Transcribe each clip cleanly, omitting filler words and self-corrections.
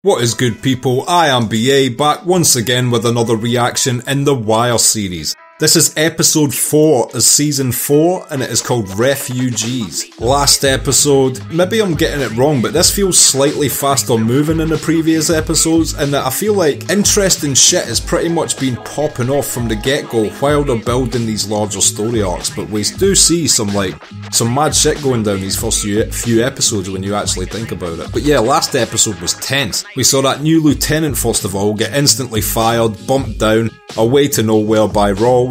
What is good, people? I am BA, back once again with another reaction in the Wire series. This is episode 4 of season 4 and it is called Refugees. Last episode, maybe I'm getting it wrong, but this feels slightly faster moving than the previous episodes, and that I feel like interesting shit has pretty much been popping off from the get-go while they're building these larger story arcs, but we do see some mad shit going down these first few episodes when you actually think about it. But yeah, last episode was tense. We saw that new lieutenant first of all get instantly fired, bumped down, away to nowhere by Rawls,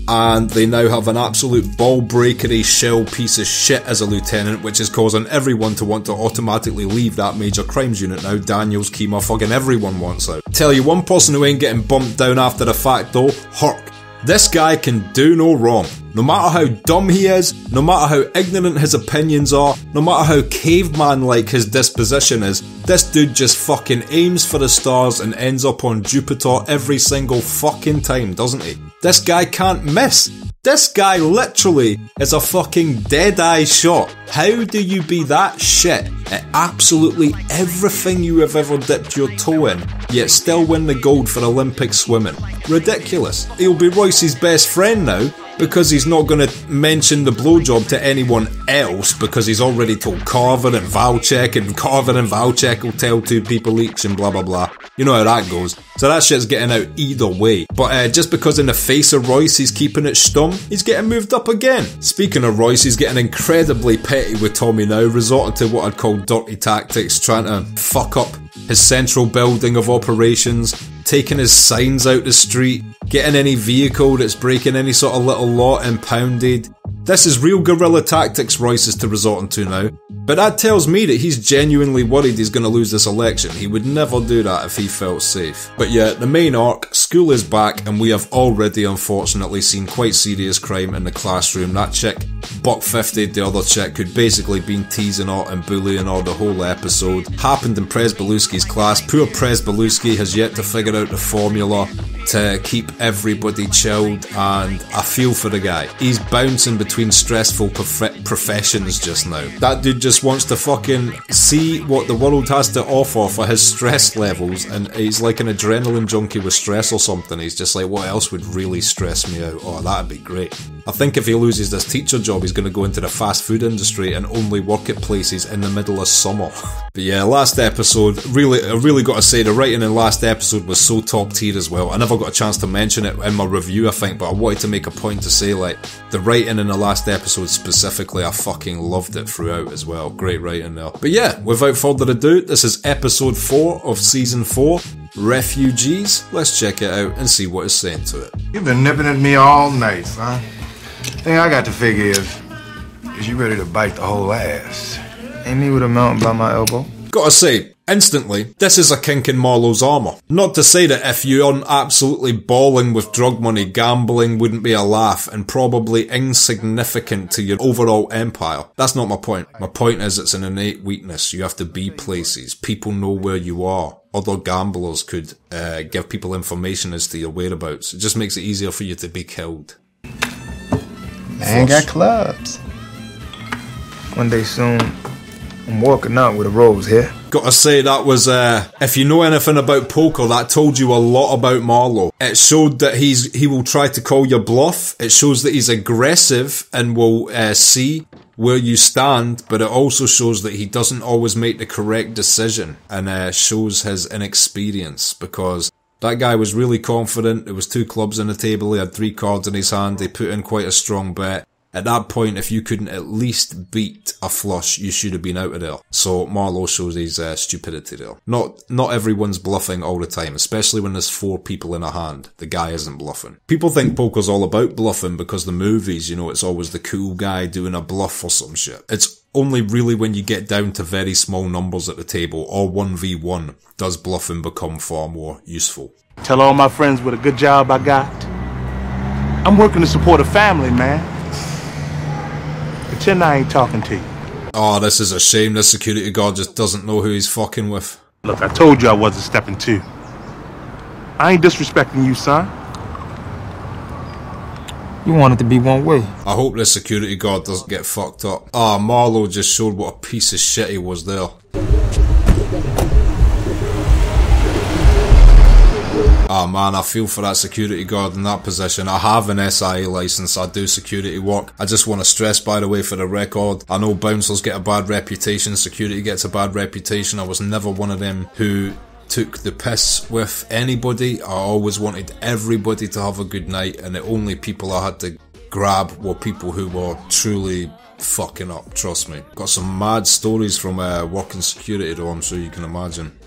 and they now have an absolute ball-breakery shell piece of shit as a lieutenant, which is causing everyone to want to automatically leave that major crimes unit now. Daniels, Kima, fucking everyone wants out. Tell you one person who ain't getting bumped down after the fact though, Herc. This guy can do no wrong. No matter how dumb he is, no matter how ignorant his opinions are, no matter how caveman-like his disposition is, this dude just fucking aims for the stars and ends up on Jupiter every single fucking time, doesn't he? This guy can't miss. This guy literally is a fucking dead-eye shot. How do you be that shit at absolutely everything you have ever dipped your toe in, yet still win the gold for Olympic swimming? Ridiculous. He'll be Royce's best friend now, because he's not going to mention the blowjob to anyone else because he's already told Carver and Valchek, and Carver and Valchek will tell two people each and blah blah blah. You know how that goes. So that shit's getting out either way. But just because in the face of Royce he's keeping it stum, he's getting moved up again. Speaking of Royce, he's getting incredibly petty with Tommy now, resorting to what I'd call dirty tactics, trying to fuck up his central building of operations, taking his signs out the street, getting any vehicle that's breaking any sort of little law impounded. This is real guerrilla tactics Royce is to resorting to now. But that tells me that he's genuinely worried he's going to lose this election. He would never do that if he felt safe. But yeah, the main arc, school is back, and we have already unfortunately seen quite serious crime in the classroom. That chick, Buck 50, the other chick, who'd basically been teasing her and bullying her the whole episode, happened in Presbeluski's class. Poor Presbeluski has yet to figure out the formula to keep everybody chilled, and I feel for the guy. He's bouncing between stressful professions just now. That dude just wants to fucking see what the world has to offer for his stress levels, and he's like an adrenaline junkie with stress or something. He's just like, what else would really stress me out? Oh, that'd be great. I think if he loses this teacher job, he's going to go into the fast food industry and only work at places in the middle of summer. But yeah, last episode, I really got to say, the writing in last episode was so top tier as well. I never got a chance to mention it in my review, I think, but I wanted to make a point to say, like, the writing in the last episode specifically, I fucking loved it throughout as well. Great writing there. But yeah, without further ado, this is episode 4 of season 4, Refugees. Let's check it out and see what it's saying to it. You've been nipping at me all night, son. Thing I got to figure is you ready to bite the whole ass? Ain't me with a mountain by my elbow? Gotta say, instantly, this is a kink in Marlo's armour. Not to say that if you aren't absolutely balling with drug money, gambling wouldn't be a laugh and probably insignificant to your overall empire. That's not my point. My point is it's an innate weakness. You have to be places. People know where you are. Other gamblers could give people information as to your whereabouts. It just makes it easier for you to be killed. Man got clubs. One day soon, I'm walking out with a rose here. Gotta say, that was, if you know anything about poker, that told you a lot about Marlo. It showed that he will try to call your bluff. It shows that he's aggressive and will see where you stand, but it also shows that he doesn't always make the correct decision, and shows his inexperience, because that guy was really confident. There was 2 clubs on the table, he had 3 cards in his hand, he put in quite a strong bet. At that point, if you couldn't at least beat a flush, you should have been out of there. So Marlo shows his stupidity there. Not everyone's bluffing all the time, especially when there's 4 people in a hand. The guy isn't bluffing. People think poker's all about bluffing because the movies, you know, it's always the cool guy doing a bluff or some shit. It's only really when you get down to very small numbers at the table, or 1v1, does bluffing become far more useful. Tell all my friends what a good job I got. I'm working to support a family, man. Pretend I ain't talking to you. Oh, this is a shame. This security guard just doesn't know who he's fucking with. Look, I told you I wasn't stepping 2. I ain't disrespecting you, son. You want it to be one way. I hope this security guard doesn't get fucked up. Ah, Marlo just showed what a piece of shit he was there. Ah man, I feel for that security guard in that position. I have an SIA licence, I do security work. I just want to stress, by the way, for the record, I know bouncers get a bad reputation, security gets a bad reputation. I was never one of them who took the piss with anybody. I always wanted everybody to have a good night, and the only people I had to grab were people who were truly fucking up, trust me. Got some mad stories from working security though, I'm sure you can imagine.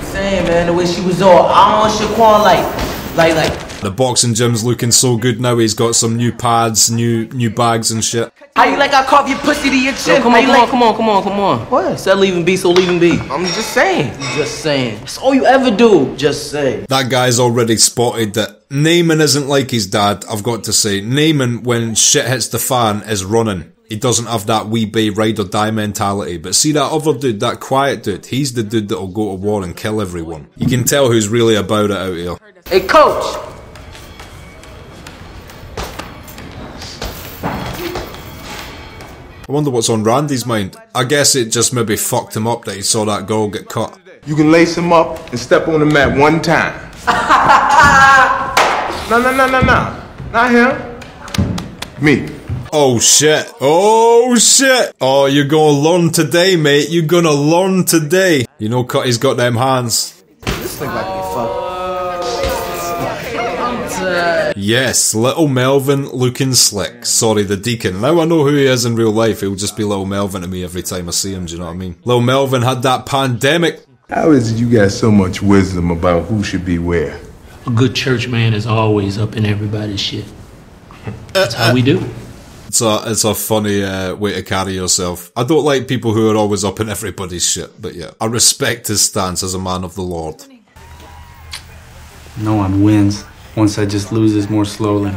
Saying, man, the way she was all, I don't know, Shaquan, like. The boxing gym's looking so good now. He's got some new pads, new bags and shit. How you like I carve your pussy to your chin? Yo, come on. What? Said leaving be, so leaving be. I'm just saying. Just saying. That's all you ever do. Just say. That guy's already spotted that Naaman isn't like his dad, I've got to say. Naaman, when shit hits the fan, is running. He doesn't have that wee bay ride or die mentality. But see that other dude, that quiet dude, he's the dude that'll go to war and kill everyone. You can tell who's really about it out here. Hey, coach. I wonder what's on Randy's mind. I guess it just maybe fucked him up that he saw that girl get cut. You can lace him up and step on the mat one time. No. Not him. Me. Oh shit. Oh, you're gonna learn today, mate. You're gonna learn today. You know Cutty's got them hands. This thing like me fuck. Yes, little Melvin looking slick. Sorry, the deacon. Now I know who he is in real life. He'll just be little Melvin to me every time I see him, do you know what I mean? Little Melvin had that pandemic. How is it you got so much wisdom about who should be where? A good church man is always up in everybody's shit. That's how we do. It's a funny way to carry yourself. I don't like people who are always up in everybody's shit, but yeah. I respect his stance as a man of the Lord. No one wins once I just loses more slowly.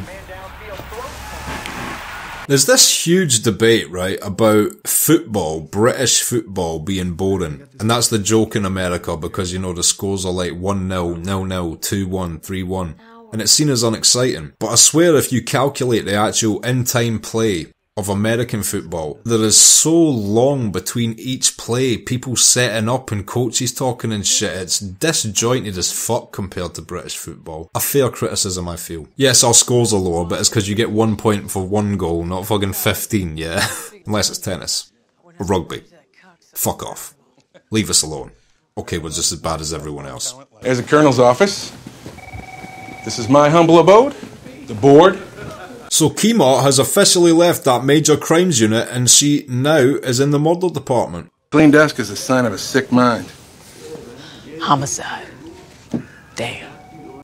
There's this huge debate, right, about football, British football being boring. And that's the joke in America because, you know, the scores are like 1-0, 0-0, 2-1, 3-1. And it's seen as unexciting. But I swear if you calculate the actual in-time play of American football, there is so long between each play, people setting up and coaches talking and shit. It's disjointed as fuck compared to British football. A fair criticism, I feel. Yes, our scores are lower, but it's because you get 1 point for 1 goal, not fucking 15, yeah? Unless it's tennis. Or rugby. Fuck off. Leave us alone. Okay, we're just as bad as everyone else. There's the Colonel's office. This is my humble abode. The board. So Kima has officially left that major crimes unit and she now is in the murder department. Clean desk is a sign of a sick mind. Homicide. Damn.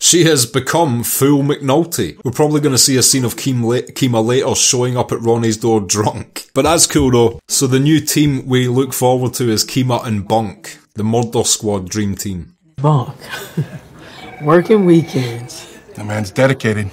She has become full McNulty. We're probably going to see a scene of Kima later showing up at Ronnie's door drunk. But that's cool though. So the new team we look forward to is Kima and Bunk. The murder squad dream team. Bunk. Working weekends. The man's dedicated.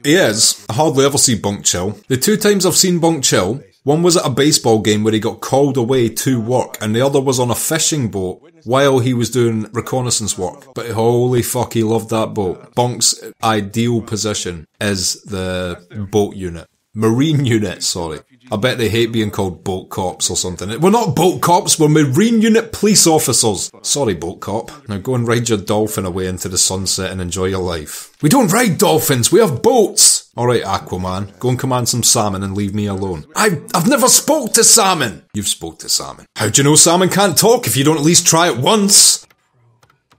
He is. I hardly ever see Bunk chill. The 2 times I've seen Bunk chill, one was at a baseball game where he got called away to work, and the other was on a fishing boat while he was doing reconnaissance work. But holy fuck, he loved that boat. Bunk's ideal position is the boat unit. Marine unit, sorry. I bet they hate being called boat cops or something. We're not boat cops, we're Marine unit police officers. Sorry, boat cop. Now go and ride your dolphin away into the sunset and enjoy your life. We don't ride dolphins, we have boats! Alright, Aquaman, go and command some salmon and leave me alone. I've never spoke to salmon! You've spoke to salmon. How'd you know salmon can't talk if you don't at least try it once?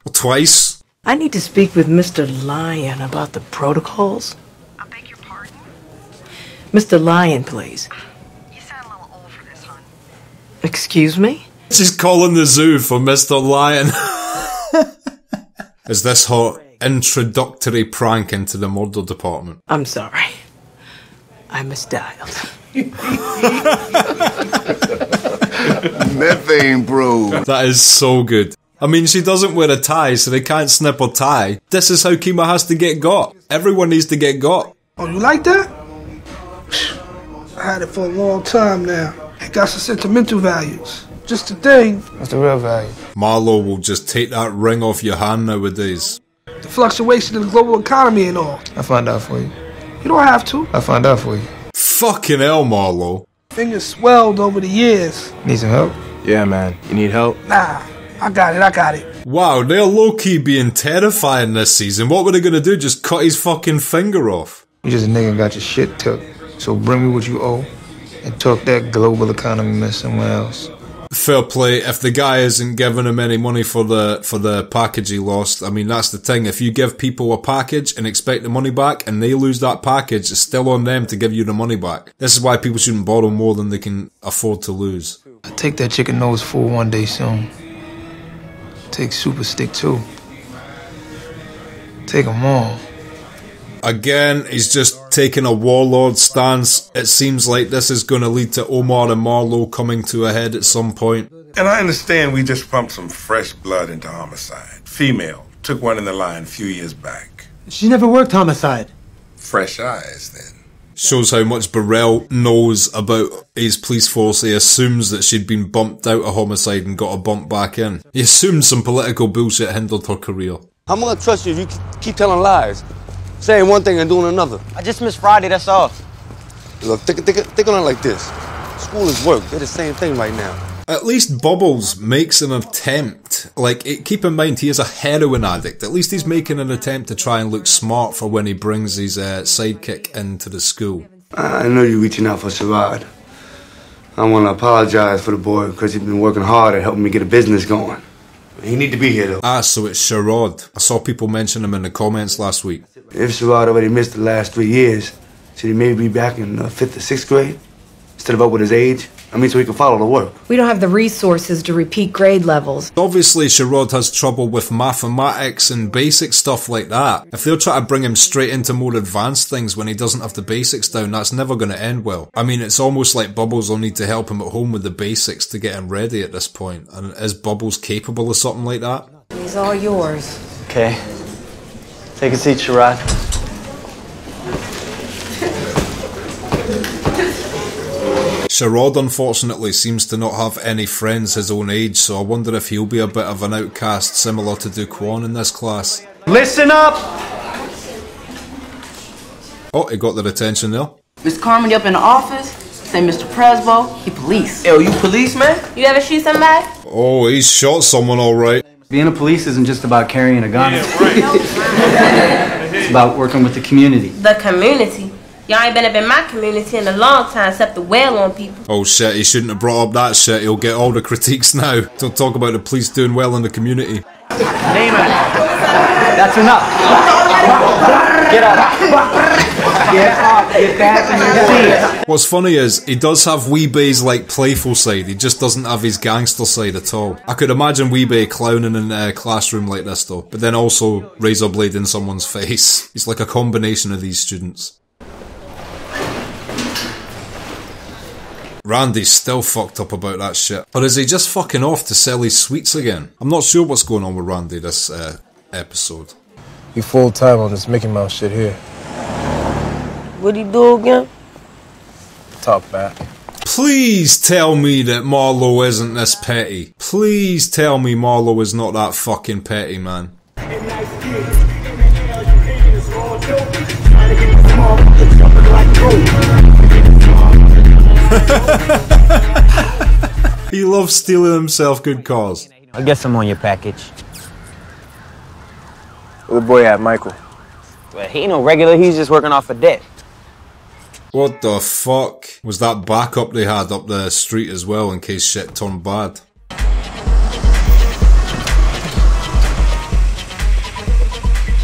Or twice? I need to speak with Mr. Lyon about the protocols. I beg your pardon? Mr. Lyon, please. You sound a little old for this, hon. Excuse me? She's calling the zoo for Mr. Lyon. Is this her introductory prank into the murder department? I'm sorry. I misdialed. Methane, bro. That is so good. I mean, she doesn't wear a tie, so they can't snip her tie. This is how Kima has to get got. Everyone needs to get got. Oh, you like that? I had it for a long time now. It got some sentimental values. Just the thing. What's the real value? Marlo will just take that ring off your hand nowadays. The fluctuation of the global economy and all. I'll find out for you. You don't have to. I'll find out for you. Fucking hell, Marlo. Fingers swelled over the years. Need some help? Yeah, man. You need help? Nah, I got it. Wow, they're low-key being terrifying this season. What were they gonna do? Just cut his fucking finger off? You just a nigga and got your shit took. So bring me what you owe and tuck that global economy mess somewhere else. Fair play. If the guy isn't giving him any money for the package he lost, I mean, that's the thing. If you give people a package and expect the money back and they lose that package, it's still on them to give you the money back. This is why people shouldn't borrow more than they can afford to lose. I take that chicken nose full one day soon. Take Super Stick too. Take them all. Again, he's just taking a warlord stance. It seems like this is going to lead to Omar and Marlo coming to a head at some point. And I understand we just pumped some fresh blood into homicide. Female. Took one in the line a few years back. She never worked homicide. Fresh eyes, then. Shows how much Burrell knows about his police force. He assumes that she'd been bumped out of homicide and got a bump back in. He assumes some political bullshit hindered her career. I'm gonna trust you if you keep telling lies. Saying one thing and doing another. I just missed Friday, that's all. Look, think on it like this. School is work. They're the same thing right now. At least Bubbles makes an attempt. Like, keep in mind, he is a heroin addict. At least he's making an attempt to try and look smart for when he brings his sidekick into the school. I know you're reaching out for Sherrod. I want to apologize for the boy because he's been working hard at helping me get a business going. He need to be here, though. Ah, so it's Sherrod. I saw people mention him in the comments last week. If Sherrod already missed the last 3 years, should he maybe be back in 5th or 6th grade? Instead of up with his age? I mean, so he can follow the work. We don't have the resources to repeat grade levels. Obviously, Sherrod has trouble with mathematics and basic stuff like that. If they'll try to bring him straight into more advanced things when he doesn't have the basics down, that's never going to end well. I mean, it's almost like Bubbles will need to help him at home with the basics to get him ready at this point. And is Bubbles capable of something like that? He's all yours. Okay. Take a seat, Sherrod. Sherrod, unfortunately, seems to not have any friends his own age, so I wonder if he'll be a bit of an outcast similar to Duquan in this class. Listen up! Oh, he got their attention there. Miss Carmody up in the office. Say Mr. Presbo, he police. Yo, you police, man? You ever shoot somebody? Oh, he's shot someone alright. Being a police isn't just about carrying a gun. Yeah, right. It's about working with the community. The community? Y'all ain't been up in my community in a long time except to wail on people. Oh shit, he shouldn't have brought up that shit. He'll get all the critiques now. Don't talk about the police doing well in the community. Name it. That's enough. Get up. Get up. Get back in your seat. What's funny is, he does have Weebay's like playful side, he just doesn't have his gangster side at all. I could imagine Weebay clowning in a classroom like this though, but then also razor blade in someone's face. He's like a combination of these students. Randy's still fucked up about that shit. Or is he just fucking off to sell his sweets again? I'm not sure what's going on with Randy this episode. You full time on this Mickey Mouse shit here. What'd he do again? Talk back. Please tell me that Marlo isn't this petty. Please tell me Marlo is not that fucking petty, man. He loves stealing himself good cars. I guess I'm on your package. Where the boy at, Michael? Well, he ain't no regular, he's just working off a debt. What the fuck? Was that backup they had up the street as well in case shit turned bad?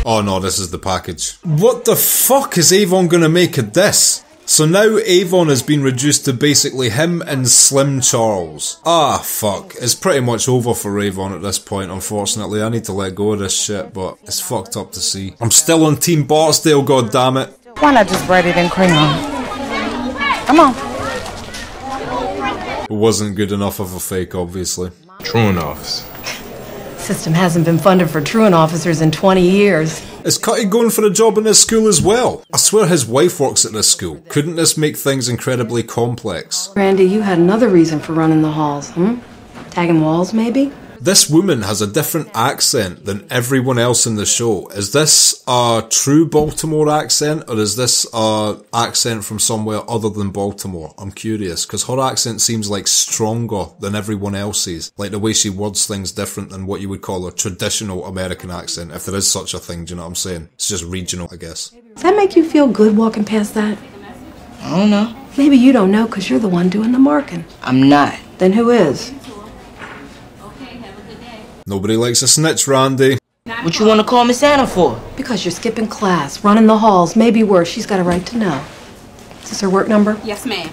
Oh no, this is the package. What the fuck is Avon gonna make of this? So now Avon has been reduced to basically him and Slim Charles. Ah, fuck. It's pretty much over for Avon at this point, unfortunately. I need to let go of this shit, but it's fucked up to see. I'm still on Team Barksdale, goddammit. Why not just write it in crayon? Come on. It wasn't good enough of a fake, obviously. Truant office. System hasn't been funded for truant officers in 20 years. Is Cutty going for a job in this school as well? I swear his wife works at this school. Couldn't this make things incredibly complex? Randy, you had another reason for running the halls, Tagging walls, maybe? This woman has a different accent than everyone else in the show. Is this a true Baltimore accent, or is this a accent from somewhere other than Baltimore? I'm curious, because her accent seems like stronger than everyone else's. Like the way she words things different than what you would call a traditional American accent, if there is such a thing, do you know what I'm saying? It's just regional, I guess. Does that make you feel good walking past that? I don't know. Maybe you don't know because you're the one doing the marking. I'm not. Then who is? Nobody likes a snitch, Randy. What you want to call Miss Anna for? Because you're skipping class, running the halls, maybe worse. She's got a right to know. Is this her work number? Yes, ma'am.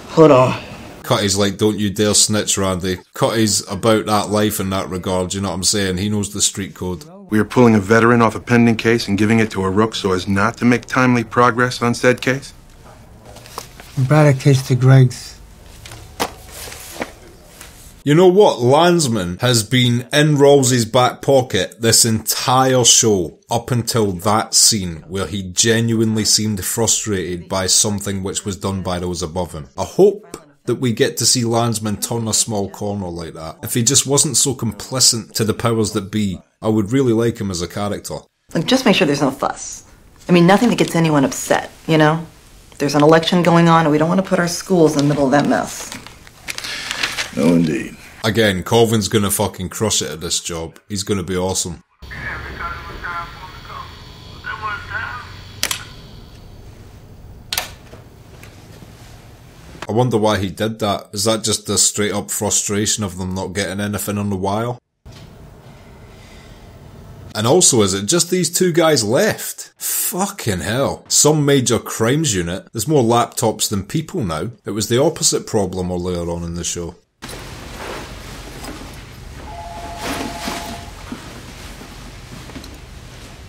Hold on. Cutty's like, don't you dare snitch, Randy. Cutty's about that life in that regard, you know what I'm saying? He knows the street code. We are pulling a veteran off a pending case and giving it to a rook so as not to make timely progress on said case? We brought a case to Greg's. You know what? Landsman has been in Rawls's back pocket this entire show up until that scene where he genuinely seemed frustrated by something which was done by those above him. I hope that we get to see Landsman turn a small corner like that. If he just wasn't so complicit to the powers that be, I would really like him as a character. Like, just make sure there's no fuss. I mean, nothing that gets anyone upset, you know? There's an election going on and we don't want to put our schools in the middle of that mess. No, indeed. Again, Colvin's gonna fucking crush it at this job. He's gonna be awesome. I wonder why he did that. Is that just the straight up frustration of them not getting anything on the wire? And also, is it just these two guys left? Fucking hell. Some major crimes unit. There's more laptops than people now. It was the opposite problem earlier on in the show.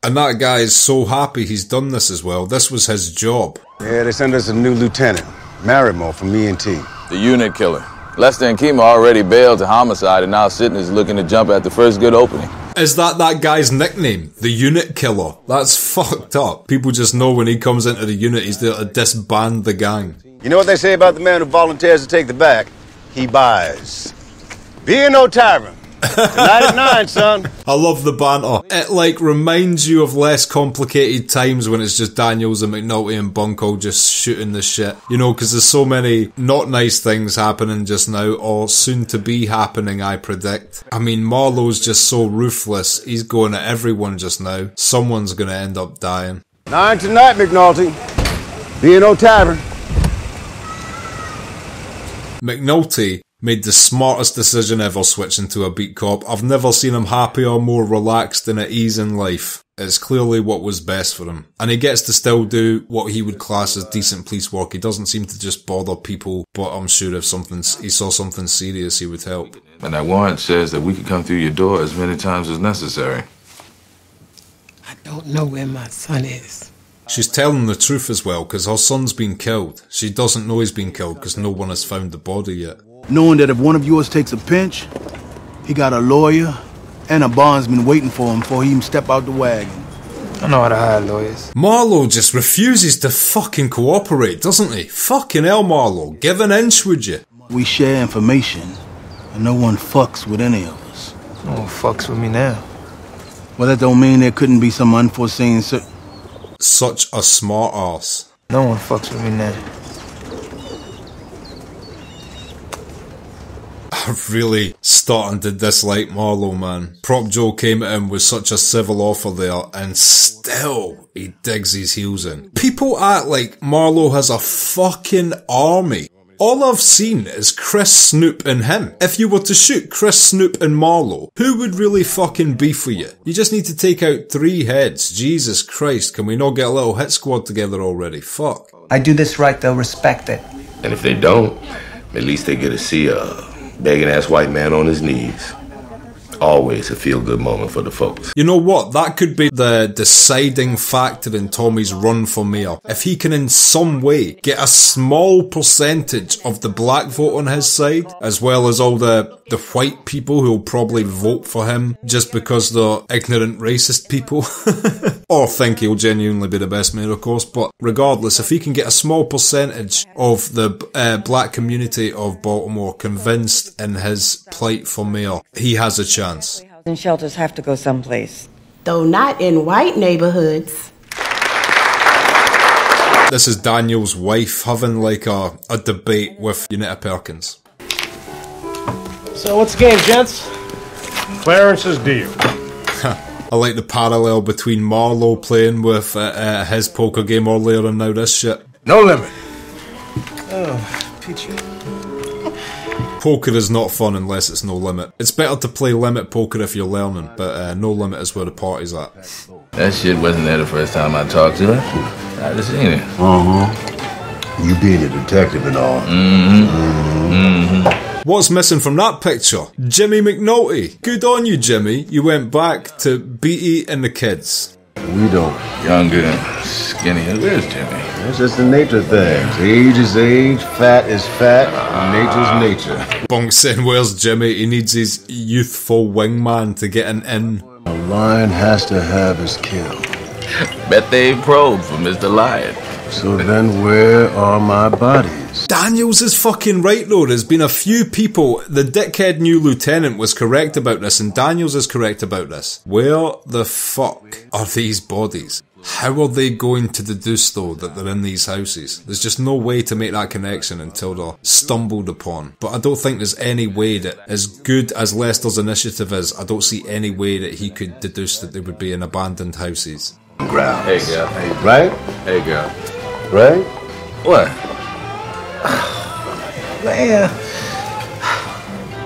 And that guy is so happy he's done this as well. This was his job. Yeah, they sent us a new lieutenant, Marimo from E&T. The unit killer. Lester and Kima already bailed to homicide and now Sitton is looking to jump at the first good opening. Is that guy's nickname? The unit killer? That's fucked up. People just know when he comes into the unit he's there to disband the gang. You know what they say about the man who volunteers to take the back? He buys. Be no tyrant. Tonight at 9, son. I love the banter. It like reminds you of less complicated times when it's just Daniels and McNulty and Bunko just shooting the shit. You know, because there's so many not nice things happening just now, or soon to be happening, I predict. I mean, Marlo's just so ruthless. He's going at everyone just now. Someone's going to end up dying. 9 tonight, McNulty. Be no tyrant. McNulty made the smartest decision ever switching to a beat cop. I've never seen him happier or more relaxed and at ease in life. It's clearly what was best for him. And he gets to still do what he would class as decent police work. He doesn't seem to just bother people, but I'm sure if he saw something serious, he would help. And that warrant says that we can come through your door as many times as necessary. I don't know where my son is. She's telling the truth as well, because her son's been killed. She doesn't know he's been killed because no one has found the body yet. Knowing that if one of yours takes a pinch, he got a lawyer and a bondsman waiting for him before he even step out the wagon. I know how to hire lawyers. Marlo just refuses to fucking cooperate, doesn't he? Fucking hell, Marlo. Give an inch, would you? We share information, and no one fucks with any of us. No one fucks with me now. Well, that don't mean there couldn't be some unforeseen... Such a smart ass. No one fucks with me now. I'm really starting to dislike Marlo, man. Prop Joe came at him with such a civil offer there, and still he digs his heels in. People act like Marlo has a fucking army. All I've seen is Chris, Snoop and him. If you were to shoot Chris, Snoop and Marlo, who would really fucking beef with you? You just need to take out 3 heads. Jesus Christ, can we not get a little hit squad together already? Fuck. I do this right, they'll respect it. And if they don't, at least they get to see a begging ass white man on his knees. Always a feel-good moment for the folks. You know what? That could be the deciding factor in Tommy's run for mayor. If he can in some way get a small percentage of the black vote on his side, as well as all the white people who'll probably vote for him just because they're ignorant racist people, or think he'll genuinely be the best mayor, of course, but regardless, if he can get a small percentage of the black community of Baltimore convinced in his plight for mayor, he has a chance. And shelters have to go someplace. Though not in white neighborhoods. This is Daniel's wife having like a debate with Unita Perkins. So what's the game, gents? Clarence's deal. I like the parallel between Marlo playing with his poker game earlier and now this shit. No limit. Oh, Peachy. Poker is not fun unless it's no limit. It's better to play limit poker if you're learning, but no limit is where the party's at. That shit wasn't there the first time I talked to her. I just seen it. You being a detective and all. What's missing from that picture? Jimmy McNulty. Good on you, Jimmy. You went back to Beatty and the kids. We don't. Younger and skinny. Where's Jimmy? It's just the nature of things. Age is age, fat is fat, nature's nature. Bunk saying, where's Jimmy? He needs his youthful wingman to get an in. A lion has to have his kill. Bet they probed for Mr. Lion. So then where are my bodies? Daniels is fucking right though. There's been a few people. The dickhead new lieutenant was correct about this, and Daniels is correct about this. Where the fuck are these bodies? How are they going to deduce though that they're in these houses? There's just no way to make that connection until they're stumbled upon. But I don't think there's any way that, as good as Lester's initiative is, I don't see any way that he could deduce that they would be in abandoned houses. Grounds. Hey girl. Hey, right? Hey girl. Right? What? Man.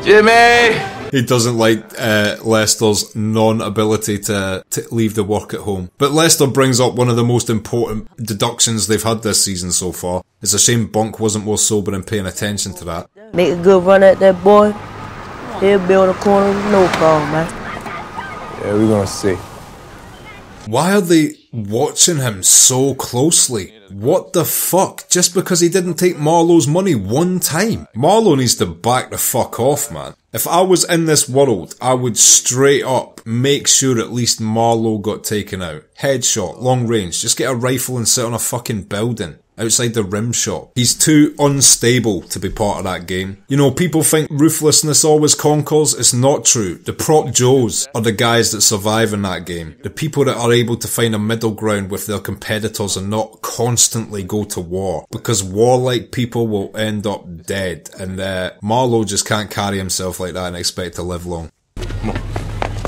Jimmy! He doesn't like Lester's non-ability to leave the work at home. But Lester brings up one of the most important deductions they've had this season so far. It's a shame Bunk wasn't more sober and paying attention to that. Make a good run at that boy. He'll be on the corner, no problem, man. Yeah, we're gonna see. Why are they watching him so closely? What the fuck? Just because he didn't take Marlo's money one time? Marlo needs to back the fuck off, man. If I was in this world, I would straight up make sure at least Marlo got taken out. Headshot, long range, just get a rifle and sit on a fucking building outside the rim shop. He's too unstable to be part of that game. You know, people think ruthlessness always conquers. It's not true. The prop Joes are the guys that survive in that game. The people that are able to find a middle ground with their competitors and not constantly go to war. Because warlike people will end up dead. And Marlo just can't carry himself like that and expect to live long.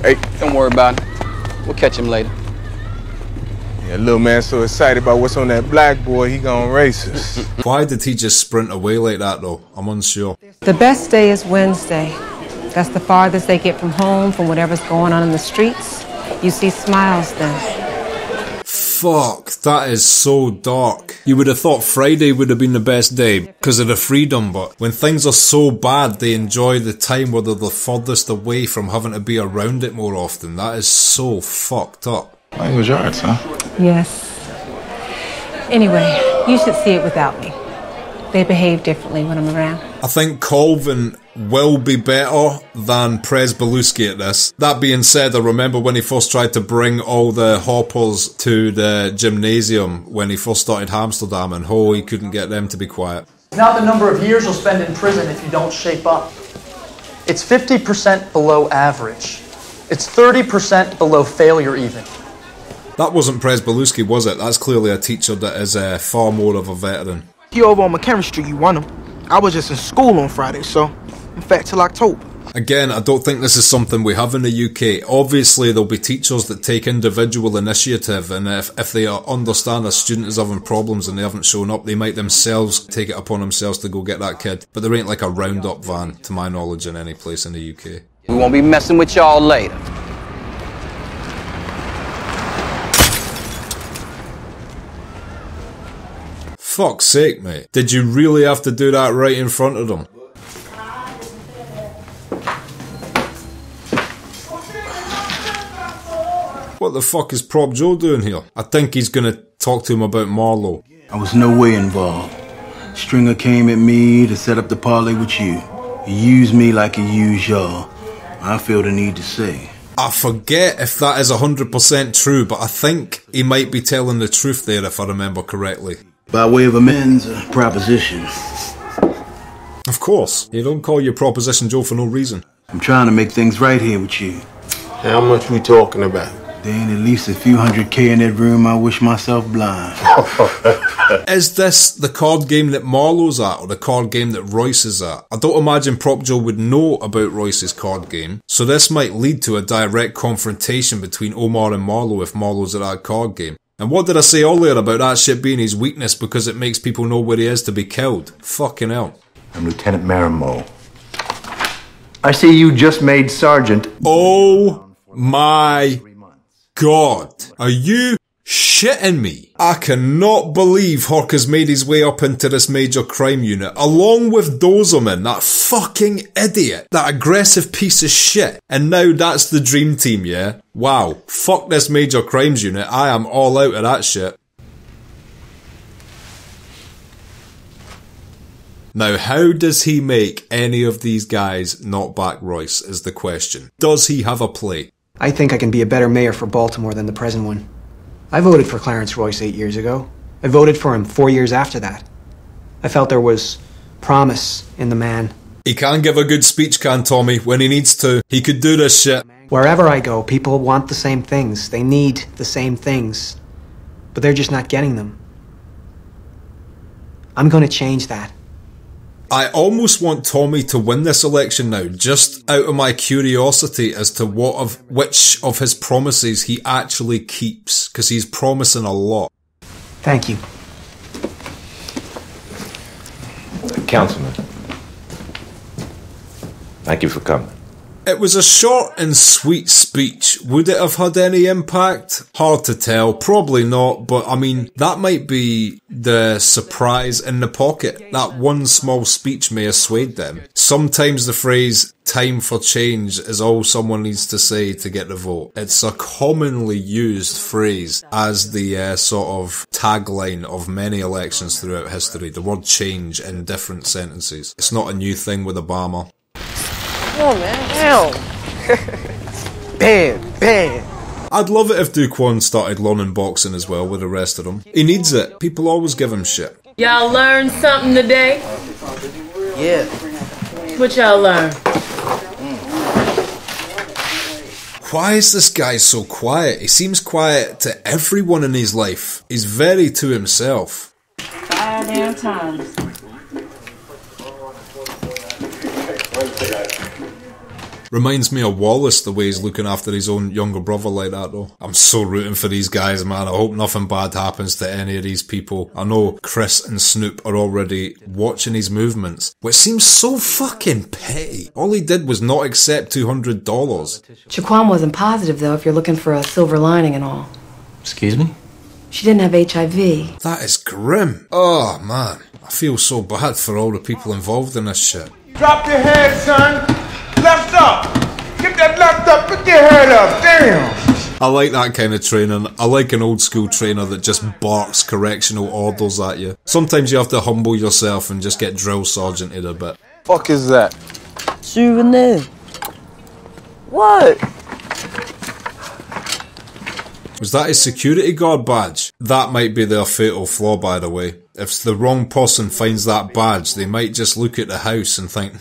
Hey, don't worry about it. We'll catch him later. Yeah, little man so excited about what's on that black boy, he gonna race us. Why did he just sprint away like that though? I'm unsure. The best day is Wednesday. That's the farthest they get from home, from whatever's going on in the streets. You see smiles then. Fuck, that is so dark. You would have thought Friday would have been the best day because of the freedom, but when things are so bad, they enjoy the time where they're the furthest away from having to be around it more often. That is so fucked up. Language arts, huh? Yes. Anyway, you should see it without me. They behave differently when I'm around. I think Colvin will be better than Prez Belusky at this. That being said, I remember when he first tried to bring all the hoppers to the gymnasium when he first started Amsterdam, and he couldn't get them to be quiet. It's not the number of years you'll spend in prison if you don't shape up. It's 50% below average. It's 30% below failure even. That wasn't Prez Belusky, was it? That's clearly a teacher that is far more of a veteran. He over on McCarran you won him. I was just in school on Friday, so in fact till October. Again, I don't think this is something we have in the UK. Obviously, there'll be teachers that take individual initiative, and if they understand a student is having problems and they haven't shown up, they might themselves take it upon themselves to go get that kid. But there ain't like a roundup van, to my knowledge, in any place in the UK. We won't be messing with y'all later. Fuck's sake, mate. Did you really have to do that right in front of them? What the fuck is Prop Joe doing here? I think he's gonna talk to him about Marlo. I was no way involved. Stringer came at me to set up the parlay with you. He used me like he used y'all. I feel the need to say. I forget if that is 100% true, but I think he might be telling the truth there if I remember correctly. By way of amends, a proposition. Of course. You don't call your Proposition Joe for no reason. I'm trying to make things right here with you. How much we talking about? There ain't at least a few $100K in that room. I wish myself blind. Is this the card game that Marlo's at, or the card game that Royce is at? I don't imagine Prop Joe would know about Royce's card game, so this might lead to a direct confrontation between Omar and Marlo if Marlo's at that card game. And what did I say earlier about that shit being his weakness because it makes people know where he is to be killed? Fucking hell. I'm Lieutenant Marimo. I see you just made Sergeant. Oh my God. Are you shitting me? I cannot believe Hawk has made his way up into this major crime unit, along with Dozerman, that fucking idiot, that aggressive piece of shit. And now that's the dream team, yeah? Wow. Fuck this major crimes unit. I am all out of that shit. Now, how does he make any of these guys not back Royce is the question. Does he have a play? I think I can be a better mayor for Baltimore than the present one. I voted for Clarence Royce 8 years ago. I voted for him 4 years after that. I felt there was promise in the man. He can give a good speech, can Tommy, when he needs to. He could do this shit. Wherever I go, people want the same things. They need the same things. But they're just not getting them. I'm going to change that. I almost want Tommy to win this election now, just out of my curiosity as to which of his promises he actually keeps, because he's promising a lot. Thank you. Councilman, thank you for coming. It was a short and sweet speech. Would it have had any impact? Hard to tell. Probably not, but I mean, that might be the surprise in the pocket. That one small speech may have swayed them. Sometimes the phrase, time for change, is all someone needs to say to get the vote. It's a commonly used phrase as the sort of tagline of many elections throughout history. The word change in different sentences. It's not a new thing with Obama. Oh man, hell. Bam. I'd love it if Duquan started learning boxing as well with the rest of them. He needs it. People always give him shit. Y'all learned something today? Yeah. What y'all learn? Why is this guy so quiet? He seems quiet to everyone in his life. He's very to himself. 5 damn times. Reminds me of Wallace, the way he's looking after his own younger brother like that though. I'm so rooting for these guys, man. I hope nothing bad happens to any of these people. I know Chris and Snoop are already watching his movements, which seems so fucking petty. All he did was not accept $200. Jaquan wasn't positive though, if you're looking for a silver lining and all. Excuse me? She didn't have HIV. That is grim. Oh man, I feel so bad for all the people involved in this shit. Drop your head, son. Left up. Get that left up. Put your head up. Damn. I like that kind of training. I like an old school trainer that just barks correctional orders at you. Sometimes you have to humble yourself and just get drill sergeanted a bit. Fuck is that? Souvenir. What? Was that his security guard badge? That might be their fatal flaw, by the way. If the wrong person finds that badge, they might just look at the house and think,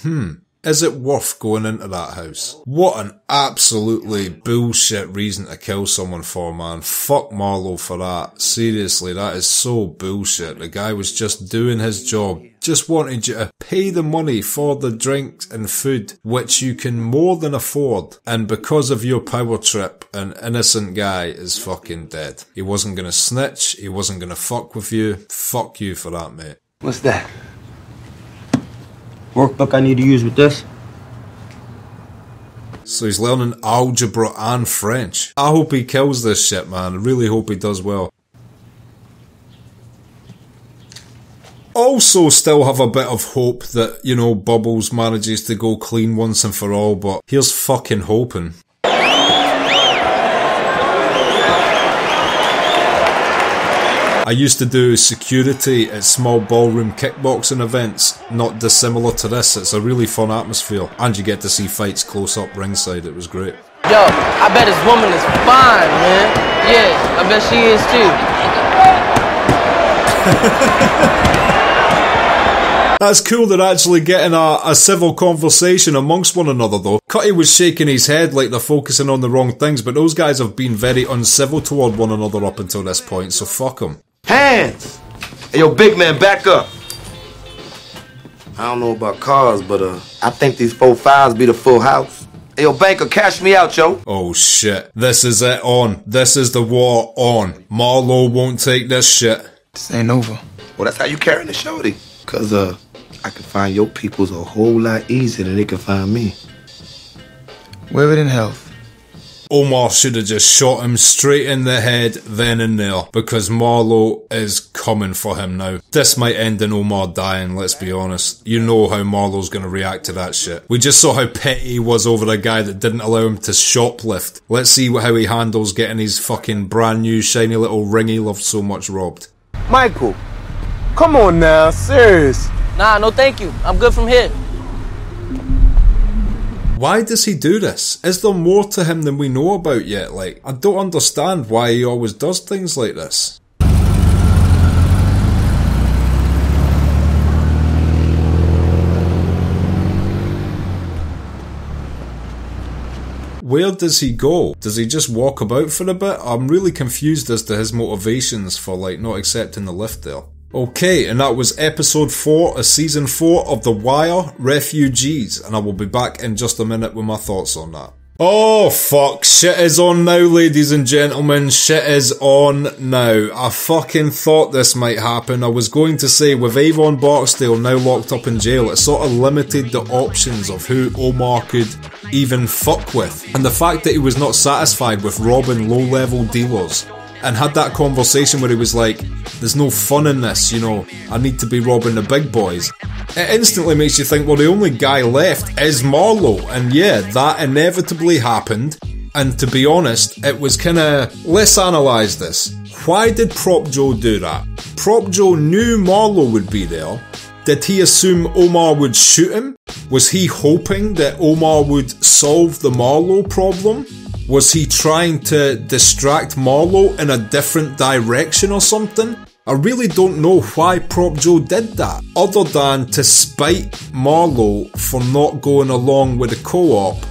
is it worth going into that house? What an absolutely bullshit reason to kill someone for, man. Fuck Marlo for that. Seriously, that is so bullshit. The guy was just doing his job. Just wanted you to pay the money for the drinks and food, which you can more than afford. And because of your power trip, an innocent guy is fucking dead. He wasn't gonna snitch. He wasn't gonna fuck with you. Fuck you for that, mate. What's that? Workbook I need to use with this? So he's learning algebra and French. I hope he kills this shit, man. I really hope he does well. Also still have a bit of hope that, you know, Bubbles manages to go clean once and for all, but here's fucking hoping. I used to do security at small ballroom kickboxing events, not dissimilar to this. It's a really fun atmosphere, and you get to see fights close up ringside. It was great. Yo, I bet this woman is fine, man. Yeah, I bet she is too. That's cool, they're actually getting a civil conversation amongst one another though. Cutty was shaking his head like they're focusing on the wrong things, but those guys have been very uncivil toward one another up until this point, so fuck them. Hands! Hey, yo, big man, back up. I don't know about cars, but I think these 4-5s be the full house. Hey, yo, banker, cash me out, yo. Oh shit, this is it on. This is the war on. Marlo won't take this shit. This ain't over. Well, that's how you carrying the shorty. Cause, I can find your peoples a whole lot easier than they can find me. Wear it in health. Omar should have just shot him straight in the head then and there, because Marlo is coming for him now. This might end in Omar dying, let's be honest. You know how Marlo's gonna react to that shit. We just saw how petty he was over a guy that didn't allow him to shoplift. Let's see how he handles getting his fucking brand new shiny little ring he loved so much robbed. Michael, come on now, serious. Nah, no thank you. I'm good from here. Why does he do this? Is there more to him than we know about yet? Like, I don't understand why he always does things like this. Where does he go? Does he just walk about for a bit? I'm really confused as to his motivations for, like, not accepting the lift there. Okay, and that was episode 4 of season 4 of The Wire, Refugees, and I will be back in just a minute with my thoughts on that. Oh fuck, shit is on now, ladies and gentlemen, shit is on now. I fucking thought this might happen. I was going to say, with Avon Barksdale now locked up in jail, it sort of limited the options of who Omar could even fuck with. And the fact that he was not satisfied with robbing low-level dealers, and had that conversation where he was like, there's no fun in this, you know, I need to be robbing the big boys. It instantly makes you think, well, the only guy left is Marlo, and yeah, that inevitably happened, and to be honest, it was kinda, let's analyse this. Why did Prop Joe do that? Prop Joe knew Marlo would be there. Did he assume Omar would shoot him? Was he hoping that Omar would solve the Marlo problem? Was he trying to distract Marlo in a different direction or something? I really don't know why Prop Joe did that, other than to spite Marlo for not going along with the co-op,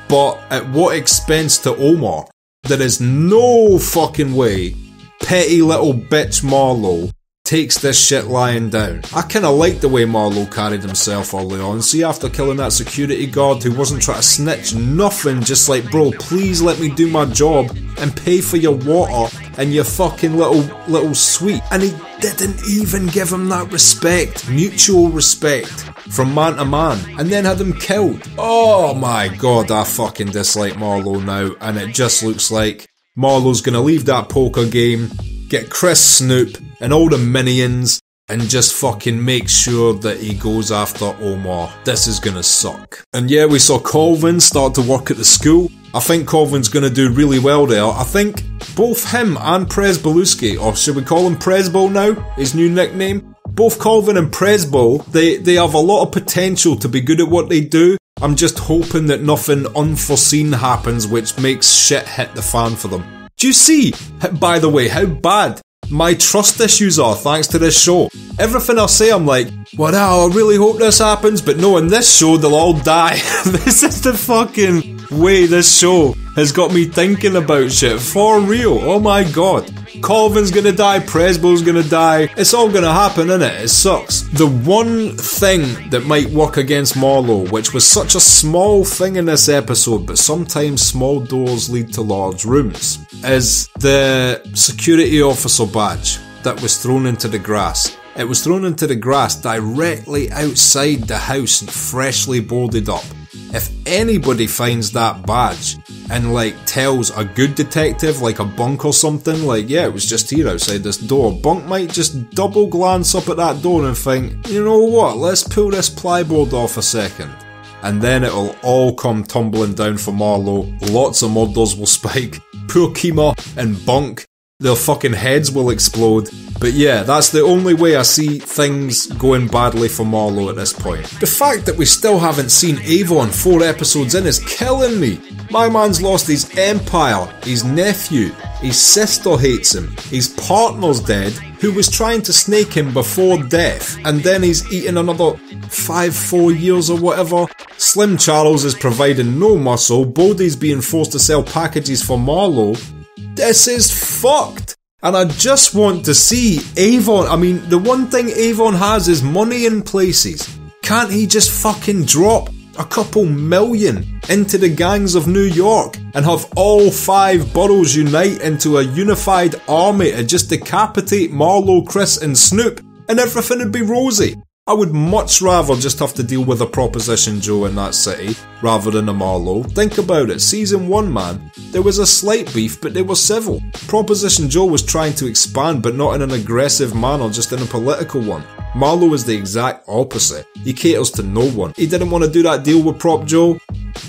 but at what expense to Omar? There is no fucking way petty little bitch Marlo takes this shit lying down. I kinda liked the way Marlo carried himself early on. See, after killing that security guard who wasn't trying to snitch nothing, just like, bro, please let me do my job and pay for your water and your fucking little sweet. And he didn't even give him that respect, mutual respect, from man to man, and then had him killed. Oh my god, I fucking dislike Marlo now, and it just looks like Marlo's gonna leave that poker game, get Chris Snoop and all the minions, and just fucking make sure that he goes after Omar. This is gonna suck. And yeah, we saw Colvin start to work at the school. I think Colvin's gonna do really well there. I think both him and Presbolewski, or should we call him Presbo now, his new nickname? Both Colvin and Presbo, they have a lot of potential to be good at what they do. I'm just hoping that nothing unforeseen happens which makes shit hit the fan for them. Do you see, by the way, how bad my trust issues are thanks to this show? Everything I say I'm like, well now I really hope this happens, but no, in this show they'll all die. This is the fucking way this show has got me thinking about shit, for real. Oh my god. Colvin's gonna die, Presbo's gonna die, it's all gonna happen, innit? It sucks. The one thing that might work against Marlo, which was such a small thing in this episode, but sometimes small doors lead to large rooms, is the security officer badge that was thrown into the grass. It was thrown into the grass directly outside the house and freshly boarded up. If anybody finds that badge and like tells a good detective, like a Bunk or something, like, yeah, it was just here outside this door, Bunk might just double glance up at that door and think, you know what, let's pull this plyboard off a second. And then it'll all come tumbling down for Marlo, lots of murders will spike, poor Kima and Bunk their fucking heads will explode. But yeah, that's the only way I see things going badly for Marlo at this point. The fact that we still haven't seen Avon 4 episodes in is killing me. My man's lost his empire, his nephew, his sister hates him, his partner's dead, who was trying to snake him before death, and then he's eaten another 4 years or whatever. Slim Charles is providing no muscle, Bodhi's being forced to sell packages for Marlo. This is fucked! And I just want to see Avon. I mean, the one thing Avon has is money in places. Can't he just fucking drop a couple million into the gangs of New York and have all 5 boroughs unite into a unified army to just decapitate Marlo, Chris and Snoop, and everything would be rosy? I would much rather just have to deal with a Proposition Joe in that city rather than a Marlo. Think about it, season 1 man, there was a slight beef but they were civil. Proposition Joe was trying to expand but not in an aggressive manner, just in a political one. Marlo is the exact opposite. He caters to no one. He didn't want to do that deal with Prop Joe,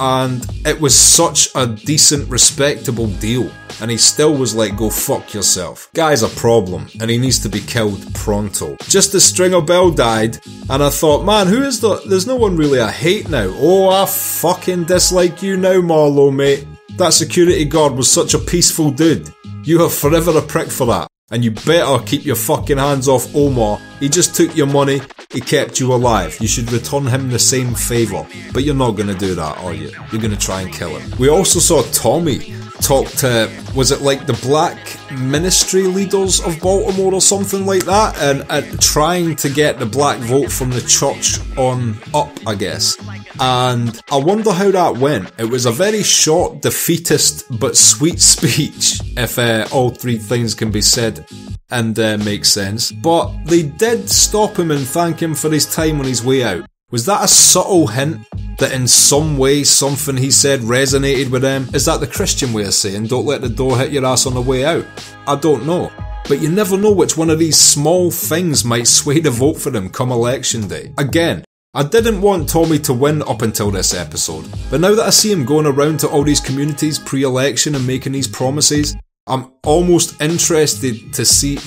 and it was such a decent, respectable deal. And he still was like, go fuck yourself. Guy's a problem, and he needs to be killed pronto. Just as Stringer Bell died, and I thought, man, who is there's no one really I hate now. Oh, I fucking dislike you now, Marlo, mate. That security guard was such a peaceful dude. You are forever a prick for that. And you better keep your fucking hands off Omar. He just took your money, he kept you alive. You should return him the same favour. But you're not going to do that, are you? You're going to try and kill him. We also saw Tommy talk to, was it like the black ministry leaders of Baltimore or something like that? And trying to get the black vote from the church on up, I guess. And I wonder how that went. It was a very short, defeatist, but sweet speech, if all 3 things can be said and make sense. But they did stop him and thank him for his time on his way out. Was that a subtle hint that in some way something he said resonated with them? Is that the Christian way of saying, don't let the door hit your ass on the way out? I don't know. But you never know which one of these small things might sway the vote for him come election day. Again, I didn't want Tommy to win up until this episode, but now that I see him going around to all these communities pre-election and making these promises, I'm almost interested to see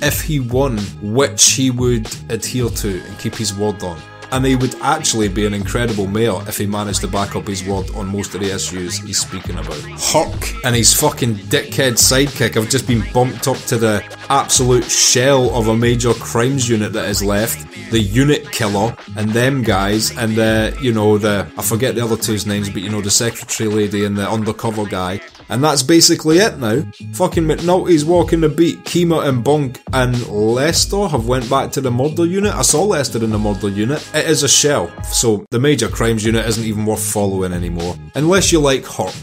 if he won, which he would adhere to and keep his word on. And he would actually be an incredible mayor if he managed to back up his word on most of the issues he's speaking about. Huck and his fucking dickhead sidekick have just been bumped up to the absolute shell of a major crimes unit that is left. The unit killer and them guys and you know, I forget the other 2's names, but you know, the secretary lady and the undercover guy. And that's basically it now. Fucking McNulty's walking the beat. Kima and Bunk and Lester have went back to the murder unit. I saw Lester in the murder unit. It is a shell, so the major crimes unit isn't even worth following anymore. Unless you like Hawk.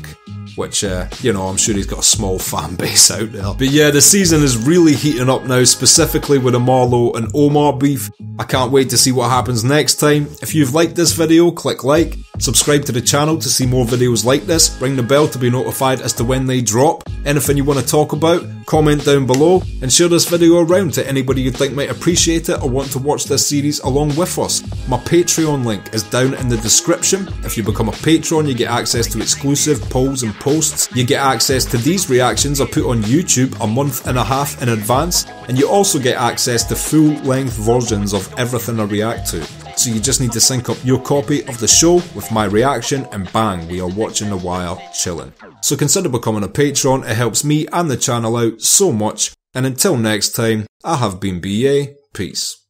Which, you know, I'm sure he's got a small fan base out there. But yeah, the season is really heating up now, specifically with the Marlo and Omar beef. I can't wait to see what happens next time. If you've liked this video, click like, subscribe to the channel to see more videos like this, ring the bell to be notified as to when they drop. Anything you want to talk about, comment down below, and share this video around to anybody you think might appreciate it or want to watch this series along with us. My Patreon link is down in the description. If you become a patron, you get access to exclusive polls and posts. You get access to these reactions I put on YouTube a month and a half in advance, and you also get access to full-length versions of everything I react to. So you just need to sync up your copy of the show with my reaction and bang, we are watching The Wire chilling. So consider becoming a patron, it helps me and the channel out so much, and until next time, I have been BA, peace.